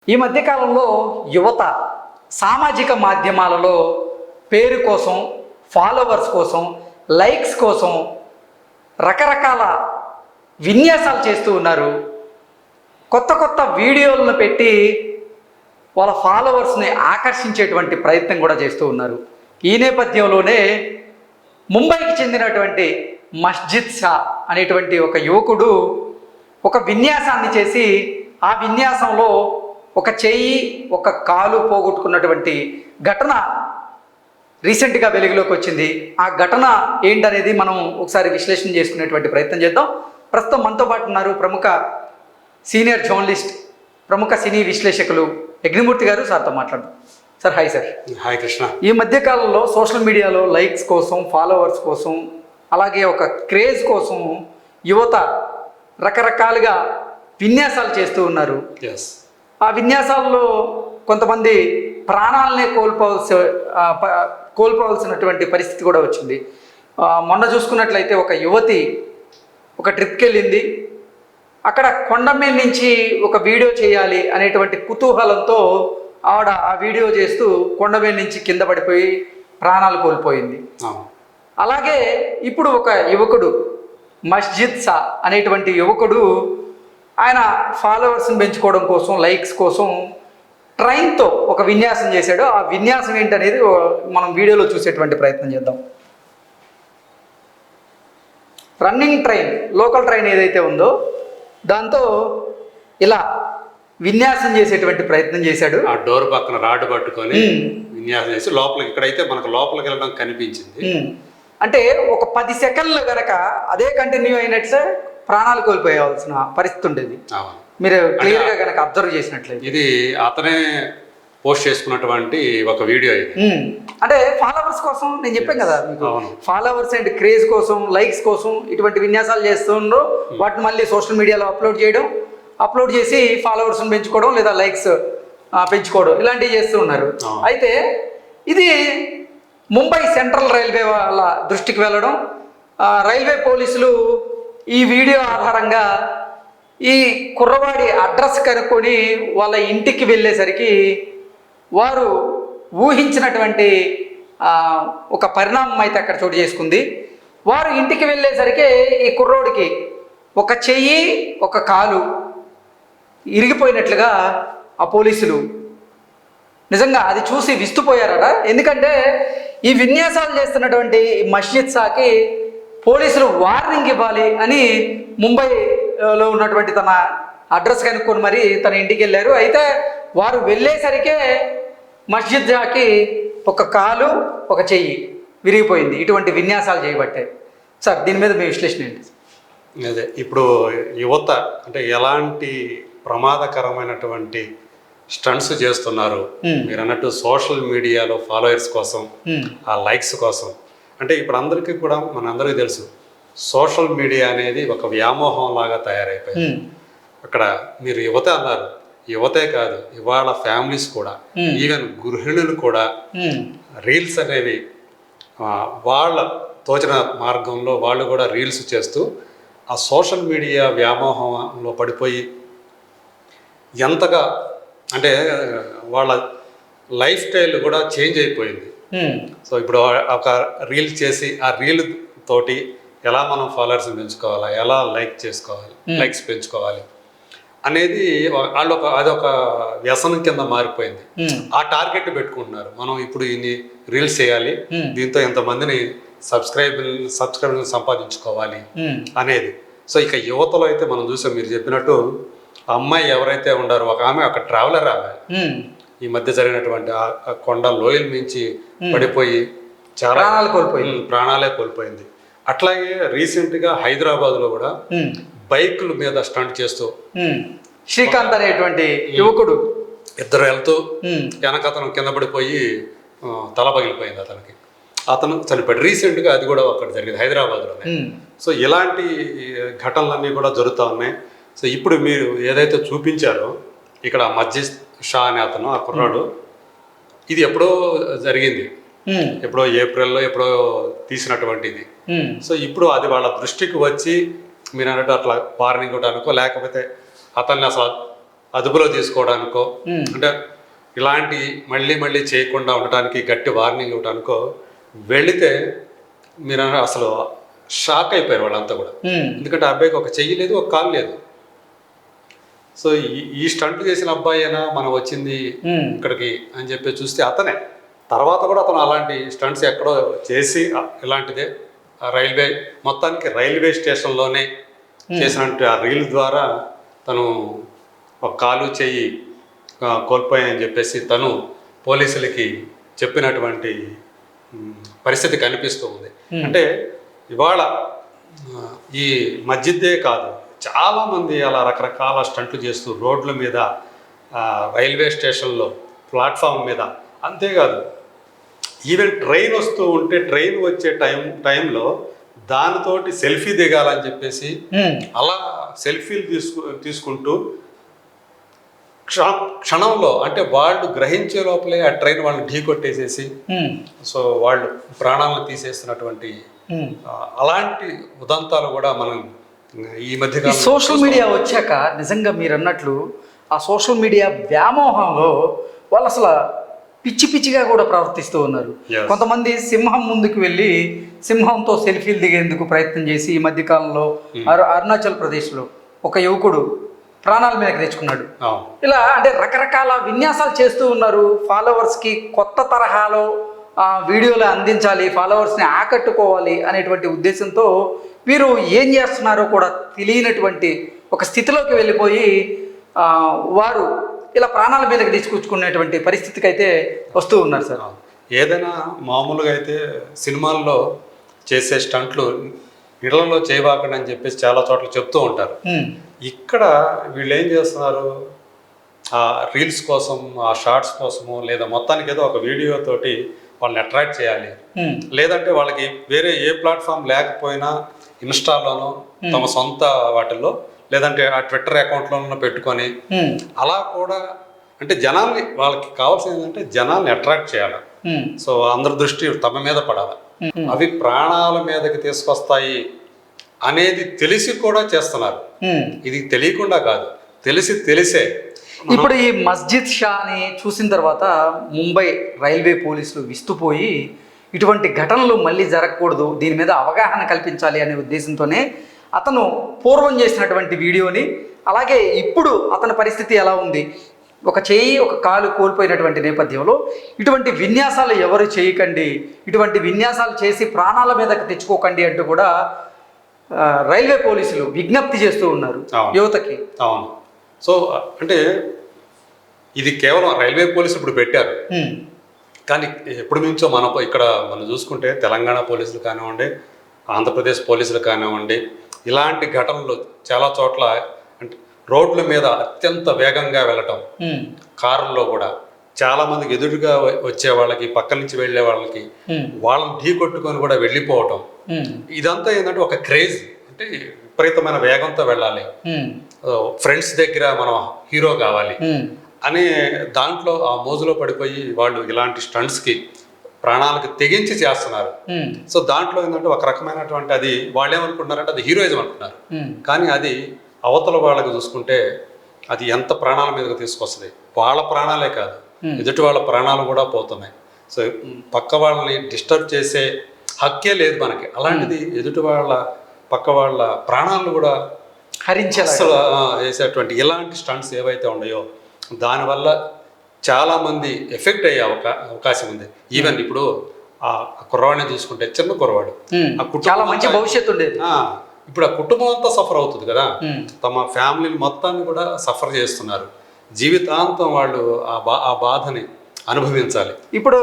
ఈ మధ్యకాలంలో యువత సామాజిక మాధ్యమాలలో పేరు కోసం, ఫాలోవర్స్ కోసం, లైక్స్ కోసం రకరకాల విన్యాసాలు చేస్తూ ఉన్నారు. కొత్త కొత్త వీడియోలను పెట్టి వాళ్ళ ఫాలోవర్స్ని ఆకర్షించేటువంటి ప్రయత్నం కూడా చేస్తూ ఉన్నారు. ఈ నేపథ్యంలోనే ముంబైకి చెందినటువంటి మస్జిద్ షా అనేటువంటి ఒక యువకుడు ఒక విన్యాసాన్ని చేసి ఆ విన్యాసంలో ఒక చెయ్యి, ఒక కాలు పోగొట్టుకున్నటువంటి ఘటన రీసెంట్గా వెలుగులోకి వచ్చింది. ఆ ఘటన ఏంటనేది మనం ఒకసారి విశ్లేషణ చేసుకునేటువంటి ప్రయత్నం చేద్దాం. ప్రస్తుతం మనతో పాటు ఉన్నారు ప్రముఖ సీనియర్ జర్నలిస్ట్, ప్రముఖ సినీ విశ్లేషకులు యజ్ఞమూర్తి గారు. సార్తో మాట్లాడదాం. Sir hi. Sir hi Krishna. ఈ మధ్యకాలంలో సోషల్ మీడియాలో లైక్స్ కోసం, ఫాలోవర్స్ కోసం, అలాగే ఒక క్రేజ్ కోసం యువత రకరకాలుగా విన్యాసాలు చేస్తూ ఉన్నారు. ఆ విన్యాసాల్లో కొంతమంది ప్రాణాలనే కోల్పోవలసినటువంటి పరిస్థితి కూడా వచ్చింది. మొన్న చూసుకున్నట్లయితే ఒక యువతి ఒక ట్రిప్కి వెళ్ళింది. అక్కడ కొండ మీద నుంచి ఒక వీడియో చేయాలి అనేటువంటి కుతూహలంతో ఆవిడ ఆ వీడియో చేస్తూ కొండ మీద నుంచి కింద పడిపోయి ప్రాణాలు కోల్పోయింది. అలాగే ఇప్పుడు ఒక యువకుడు మస్జిద్ షా అనేటువంటి యువకుడు ఆయన ఫాలోవర్స్ని పెంచుకోవడం కోసం, లైక్స్ కోసం ట్రైన్తో ఒక విన్యాసం చేశాడు. ఆ విన్యాసం ఏంటనేది మనం వీడియోలో చూసేటువంటి ప్రయత్నం చేద్దాం. రన్నింగ్ ట్రైన్, లోకల్ ట్రైన్ ఏదైతే ఉందో దాంతో ఇలా విన్యాసం చేసేటువంటి ప్రయత్నం చేశాడు. ఆ డోర్ పక్కన రాడ్ పట్టుకొని విన్యాసం చేసి లోపలికి, ఇక్కడైతే మనకు లోపలికి వెళ్ళడం కనిపించింది. అంటే ఒక 10 సెకండ్లు కనుక అదే కంటిన్యూ అయినట్లే ప్రాణాలు కోల్పోయాల్సిన పరిస్థితి ఉండేది. మీరు క్లియర్గా కనుక అబ్జర్వ్ చేసినట్లయితే ఇది అతనే పోస్ట్ చేసుకున్నటువంటి ఒక వీడియో ఇది. అంటే ఫాలోవర్స్ కోసం నేను చెప్పాను కదా మీకు, ఫాలోవర్స్ అండ్ క్రేజ్ కోసం, లైక్స్ కోసం ఇటువంటి విన్యాసాలు చేస్తుండ్రు. వాటిని మళ్ళీ సోషల్ మీడియాలో అప్లోడ్ చేసి ఫాలోవర్స్ని పెంచుకోవడం లేదా లైక్స్ పెంచుకోవడం ఇలాంటివి చేస్తూ ఉన్నారు. అయితే ఇది ముంబై సెంట్రల్ రైల్వే వాళ్ళ దృష్టికి వెళ్ళడం, రైల్వే పోలీసులు ఈ వీడియో ఆధారంగా ఈ కుర్రవాడి అడ్రస్ కనుక్కొని వాళ్ళ ఇంటికి వెళ్ళేసరికి వారు ఊహించినటువంటి ఒక పరిణామం అయితే అక్కడ చోటు చేసుకుంది. వారు ఇంటికి వెళ్ళేసరికి ఈ కుర్రోడికి ఒక చెయ్యి, ఒక కాలు ఇరిగిపోయినట్లుగా ఆ పోలీసులు నిజంగా అది చూసి విస్తుపోయారట. ఎందుకంటే ఈ విన్యాసాలు చేస్తున్నటువంటి మస్జిద్ షాకి పోలీసులు వార్నింగ్ ఇవ్వాలి అని ముంబైలో ఉన్నటువంటి తన అడ్రస్ కనుక్కొని మరి తన ఇంటికి వెళ్ళారు. అయితే వారు వెళ్ళేసరికే మస్జిద్ షాకి ఒక కాలు, ఒక చెయ్యి విరిగిపోయింది. ఇటువంటి విన్యాసాలు చేయబట్టే. సార్ దీని మీద మీ విశ్లేషణ ఏంటి? అదే ఇప్పుడు యువత అంటే ఎలాంటి ప్రమాదకరమైనటువంటి స్టంట్స్ చేస్తున్నారు. మీరు అన్నట్టు సోషల్ మీడియాలో ఫాలోవర్స్ కోసం, ఆ లైక్స్ కోసం. అంటే ఇప్పుడు అందరికీ కూడా మనందరికీ తెలుసు సోషల్ మీడియా అనేది ఒక వ్యామోహం లాగా తయారైపోయింది. అక్కడ మీరు యువత అన్నారు, యువతే కాదు ఇవాళ ఫ్యామిలీస్ కూడా, ఈవెన్ గృహిణులు కూడా రీల్స్ అనేవి వాళ్ళ తోచిన మార్గంలో వాళ్ళు కూడా రీల్స్ చేస్తూ ఆ సోషల్ మీడియా వ్యామోహంలో పడిపోయి ఎంతగా అంటే వాళ్ళ లైఫ్ స్టైల్ కూడా చేంజ్ అయిపోయింది. సో ఇప్పుడు ఒక రీల్ చేసి ఆ రీల్ తోటి ఎలా మనం ఫాలోవర్స్ని పెంచుకోవాలా, ఎలా లైక్స్ పెంచుకోవాలి అనేది వాళ్ళు అదొక వ్యసనం కింద మారిపోయింది. ఆ టార్గెట్ పెట్టుకుంటున్నారు. మనం ఇప్పుడు ఇన్ని రీల్స్ చేయాలి, దీంతో ఎంతమందిని సబ్స్క్రైబర్లు సంపాదించుకోవాలి అనేది. సో ఇక యువతలో అయితే మనం చూసాం, మీరు చెప్పినట్టు అమ్మాయి ఎవరైతే ఉండారో ఒక ఆమె, ఒక ట్రావెలర్ ఆమె ఈ మధ్య జరిగినటువంటి ఆ కొండ లోయల నుంచి పడిపోయి చాలా ప్రాణాలే కోల్పోయింది. అట్లాగే రీసెంట్గా హైదరాబాద్లో కూడా బైకుల మీద స్టంట్ చేస్తూ శ్రీకాంత్ అనేటువంటి యువకుడు ఇద్దరు వెళ్తూ వెనకతను కింద పడిపోయి తల పగిలిపోయింది, అతను చనిపోయాడు. రీసెంట్గా అది కూడా అక్కడ జరిగింది హైదరాబాద్లోనే. సో ఇలాంటి ఘటనలన్నీ కూడా జరుగుతూ ఉన్నాయి. సో ఇప్పుడు మీరు ఏదైతే చూపించారో ఇక్కడ మస్జిద్ షా అనే అతను, ఆ కుర్రాడు, ఇది ఎప్పుడో జరిగింది, ఎప్పుడో ఏప్రిల్లో ఎప్పుడో తీసినటువంటిది. సో ఇప్పుడు అది వాళ్ళ దృష్టికి వచ్చి మీరు అన్నట్టు అట్లా వార్నింగ్ ఇవ్వడానికో లేకపోతే అతన్ని అసలు అదుపులో తీసుకోవడానికో అంటే ఇలాంటి మళ్ళీ మళ్ళీ చేయకుండా ఉండటానికి గట్టి వార్నింగ్ ఇవ్వడానికో వెళితే మీరు అసలు షాక్ అయిపోయారు వాళ్ళంతా కూడా. ఎందుకంటే ఆ అబ్బాయికి ఒక చెయ్యి లేదు, ఒక కాలు లేదు. సో ఈ స్టంట్ చేసిన అబ్బాయి అయినా మనం వచ్చింది ఇక్కడికి అని చెప్పి చూస్తే అతనే. తర్వాత కూడా అతను అలాంటి స్టంట్స్ ఎక్కడో చేసి ఇలాంటిదే రైల్వే మొత్తానికి రైల్వే స్టేషన్లోనే చేసినట్టు ఆ రీల్ ద్వారా తను ఒక కాలు చెయ్యి కోల్పోయాయని చెప్పేసి తను పోలీసులకి చెప్పినటువంటి పరిస్థితి కనిపిస్తూ ఉంది. అంటే ఇవాళ ఈ మస్జిద్దే కాదు, చాలామంది అలా రకరకాల స్టంట్లు చేస్తూ రోడ్ల మీద, రైల్వే స్టేషన్లో, ప్లాట్ఫామ్ మీద, అంతేకాదు ఈవెన్ ట్రైన్ వస్తూ ఉంటే ట్రైన్ వచ్చే టైంలో దానితోటి సెల్ఫీ దిగాలని చెప్పేసి అలా సెల్ఫీలు తీసుకుంటూ క్షణంలో అంటే వాళ్ళు గ్రహించే లోపలే ఆ ట్రైన్ వాళ్ళని ఢీ కొట్టేసేసి సో వాళ్ళు ప్రాణాలను తీసేస్తున్నటువంటి అలాంటి ఉదంతాలు కూడా మనం ఈ మధ్య సోషల్ మీడియా వచ్చాక నిజంగా మీరు అన్నట్లు ఆ సోషల్ మీడియా వ్యామోహంలో వాళ్ళు అసలు పిచ్చి పిచ్చిగా కూడా ప్రవర్తిస్తూ ఉన్నారు. కొంతమంది సింహం ముందుకు వెళ్ళి సింహంతో సెల్ఫీలు దిగేందుకు ప్రయత్నం చేసి ఈ మధ్య కాలంలో అరుణాచల్ ప్రదేశ్లో ఒక యువకుడు ప్రాణాల మీదకి తెచ్చుకున్నాడు. ఇలా అంటే రకరకాల విన్యాసాలు చేస్తూ ఉన్నారు. ఫాలోవర్స్కి కొత్త తరహాలో వీడియోలు అందించాలి, ఫాలోవర్స్ని ఆకట్టుకోవాలి అనేటువంటి ఉద్దేశంతో వీరు ఏం చేస్తున్నారో కూడా తెలియనటువంటి ఒక స్థితిలోకి వెళ్ళిపోయి వారు ఇలా ప్రాణాల మీదకి తీసుకొచ్చుకునేటువంటి పరిస్థితికి అయితే వస్తూ ఉన్నారు సార్. ఏదైనా మామూలుగా అయితే సినిమాల్లో చేసే స్టంట్లు ఇళ్లలో చేయబాకండి అని చెప్పేసి చాలా చోట్ల చెప్తూ ఉంటారు. ఇక్కడ వీళ్ళు ఏం చేస్తున్నారు, ఆ రీల్స్ కోసం, ఆ షార్ట్స్ కోసము, లేదా మొత్తానికి ఏదో ఒక వీడియో తోటి వాళ్ళని అట్రాక్ట్ చేయాలి, లేదంటే వాళ్ళకి వేరే ఏ ప్లాట్ఫామ్ లేకపోయినా ఇన్స్టాలోనో తమ సొంత వాటిల్లో లేదంటే ఆ ట్విట్టర్ అకౌంట్లోనూ పెట్టుకొని అలా కూడా అంటే జనాల్ని వాళ్ళకి కావాల్సింది ఏంటంటే జనాల్ని అట్రాక్ట్ చేయాలి. సో అందరి దృష్టి తమ మీద పడాలి. అవి ప్రాణాల మీదకి తీసుకొస్తాయి అనేది తెలిసి కూడా చేస్తున్నారు. ఇది తెలియకుండా కాదు, తెలిసే. ఇప్పుడు ఈ మస్జిద్ షాని చూసిన తర్వాత ముంబై రైల్వే పోలీసులు విస్తుపోయి ఇటువంటి ఘటనలు మళ్ళీ జరగకూడదు, దీని మీద అవగాహన కల్పించాలి అనే ఉద్దేశంతోనే అతను పూర్వం చేసినటువంటి వీడియోని, అలాగే ఇప్పుడు అతని పరిస్థితి ఎలా ఉంది, ఒక చెయ్యి ఒక కాలు కోల్పోయినటువంటి నేపథ్యంలో ఇటువంటి విన్యాసాలు ఎవరు చేయకండి, ఇటువంటి విన్యాసాలు చేసి ప్రాణాల మీదకి తెచ్చుకోకండి అంటూ కూడా రైల్వే పోలీసులు విజ్ఞప్తి చేస్తూ ఉన్నారు యువతకి. అవును. సో అంటే ఇది కేవలం రైల్వే పోలీసులు ఇప్పుడు పెట్టారు, కానీ ఎప్పటి నుంచో మనం చూసుకుంటే తెలంగాణ పోలీసులు కానివ్వండి, ఆంధ్రప్రదేశ్ పోలీసులు కానివ్వండి, ఇలాంటి ఘటనలు చాలా చోట్ల అంటే రోడ్ల మీద అత్యంత వేగంగా వెళ్ళటం, కారుల్లో కూడా చాలా మందికి ఎదురుగా వచ్చే వాళ్ళకి, పక్క నుంచి వెళ్ళే వాళ్ళకి వాళ్ళని ఢీ కొట్టుకొని కూడా వెళ్ళిపోవటం, ఇదంతా ఏంటంటే ఒక క్రేజ్, అంటే విపరీతమైన వేగంతో వెళ్ళాలి, ఫ్రెండ్స్ దగ్గర మనం హీరో కావాలి అనే దాంట్లో ఆ మోజులో పడిపోయి వాళ్ళు ఇలాంటి స్టంట్స్కి ప్రాణాలకు తెగించి చేస్తున్నారు. సో దాంట్లో ఏంటంటే ఒక రకమైనటువంటి అది వాళ్ళు ఏమనుకుంటున్నారంటే అది హీరోయిజం అనుకుంటున్నారు, కానీ అది అవతల వాళ్ళకి చూసుకుంటే అది ఎంత ప్రాణాల మీదకి తీసుకొస్తుంది. వాళ్ళ ప్రాణాలే కాదు, ఎదుటి వాళ్ళ ప్రాణాలు కూడా పోతున్నాయి. సో పక్క వాళ్ళని డిస్టర్బ్ చేసే హక్కే లేదు మనకి. అలాంటిది ఎదుటి వాళ్ళ పక్క వాళ్ళ ప్రాణాలను కూడా అసలు వేసేటువంటి ఇలాంటి స్టంట్స్ ఏవైతే ఉన్నాయో దానివల్ల చాలామంది ఎఫెక్ట్ అయ్యే అవకాశం ఉంది. ఈవెన్ ఇప్పుడు ఆ కుర్రవాడిని చూసుకుంటే చిన్న కుర్రవాడు, ఆ కుటుంబం మంచి భవిష్యత్తు ఉండేది, ఇప్పుడు ఆ కుటుంబం అంతా సఫర్ అవుతుంది కదా, తమ ఫ్యామిలీని మొత్తాన్ని కూడా సఫర్ చేస్తున్నారు. జీవితాంతం వాళ్ళు ఆ బాధని అనుభవించాలి. ఇప్పుడు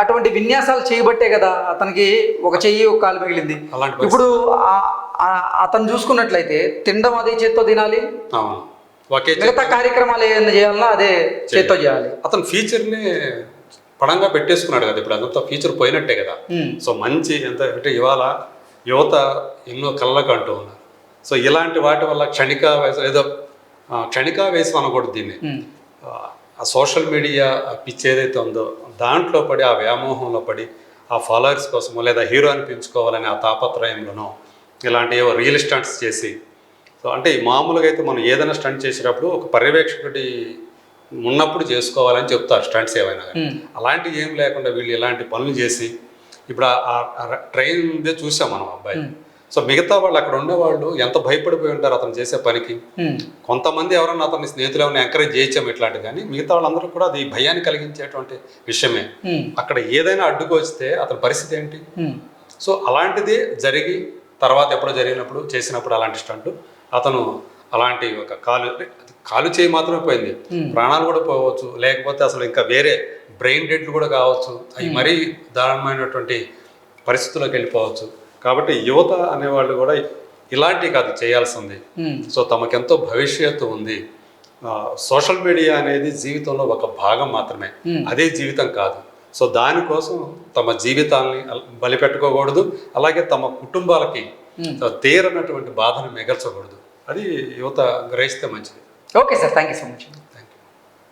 అటువంటి విన్యాసాలు చేయబట్టే కదా అతనికి ఒక చెయ్యి ఒక కాలు మిగిలింది. ఇప్పుడు అతను చూసుకున్నట్లయితే తినడం అదే చేత్తో తినాలి, మిగతా కార్యక్రమాలు ఏమైనా చేయాలన్నా అదే చేత్తో చేయాలి. అతను ఫ్యూచర్ని పడంగా పెట్టేసుకున్నాడు కదా, ఇప్పుడు అదంతా ఫ్యూచర్ పోయినట్టే కదా. సో మంచి ఎంత అంటే ఇవాళ యువత ఎన్నో కళ్ళకు అంటూ ఉన్నారు. సో ఇలాంటి వాటి వల్ల క్షణికావేశం అనకూడదు దీన్ని, ఆ సోషల్ మీడియా పిచ్చి ఏదైతే ఉందో దాంట్లో పడి, ఆ వ్యామోహంలో పడి, ఆ ఫాలోవర్స్ కోసమో లేదా హీరో అనిపించుకోవాలని ఆ తాపత్రయంలోనో ఇలాంటి ఏవో రియల్ స్టంట్స్ చేసి సో అంటే ఈ మామూలుగా అయితే మనం ఏదైనా స్టంట్ చేసేటప్పుడు ఒక పర్యవేక్షకుడి ఉన్నప్పుడు చేసుకోవాలని చెప్తారు స్టంట్స్ ఏమైనా కానీ. అలాంటివి ఏం లేకుండా వీళ్ళు ఇలాంటి పనులు చేసి ఇప్పుడు ట్రైన్ ఇదే చూసాం మనం అబ్బాయి. సో మిగతా వాళ్ళు అక్కడ ఉండేవాళ్ళు ఎంత భయపడిపోయి ఉంటారు అతను చేసే పనికి. కొంతమంది ఎవరన్నా అతని స్నేహితులు ఏమైనా ఎంకరేజ్ చేయొచ్చాము ఇట్లాంటివి, కానీ మిగతా వాళ్ళందరూ కూడా అది భయాన్ని కలిగించేటువంటి విషయమే. అక్కడ ఏదైనా అడ్డుకు వస్తే అతని పరిస్థితి ఏంటి? సో అలాంటిది జరిగి తర్వాత ఎప్పుడో జరిగినప్పుడు చేసినప్పుడు అలాంటి స్టంట్ అతను అలాంటి ఒక కాలు చేయి మాత్రమే పోయింది, ప్రాణాలు కూడా పోవచ్చు, లేకపోతే అసలు ఇంకా వేరే బ్రెయిన్ డెడ్లు కూడా కావచ్చు, అవి మరీ దారుణమైనటువంటి పరిస్థితుల్లోకి వెళ్ళిపోవచ్చు. కాబట్టి యువత అనేవాళ్ళు కూడా ఇలాంటివి కాదు చేయాల్సింది. సో తమకెంతో భవిష్యత్తు ఉంది. సోషల్ మీడియా అనేది జీవితంలో ఒక భాగం మాత్రమే, అదే జీవితం కాదు. సో దానికోసం తమ జీవితాన్ని బలిపెట్టుకోకూడదు, అలాగే తమ కుటుంబాలకి తీరనటువంటి బాధను మిగల్చకూడదు. అది యువత గ్రహిస్తే మంచిది. Okay sir, thank you so much.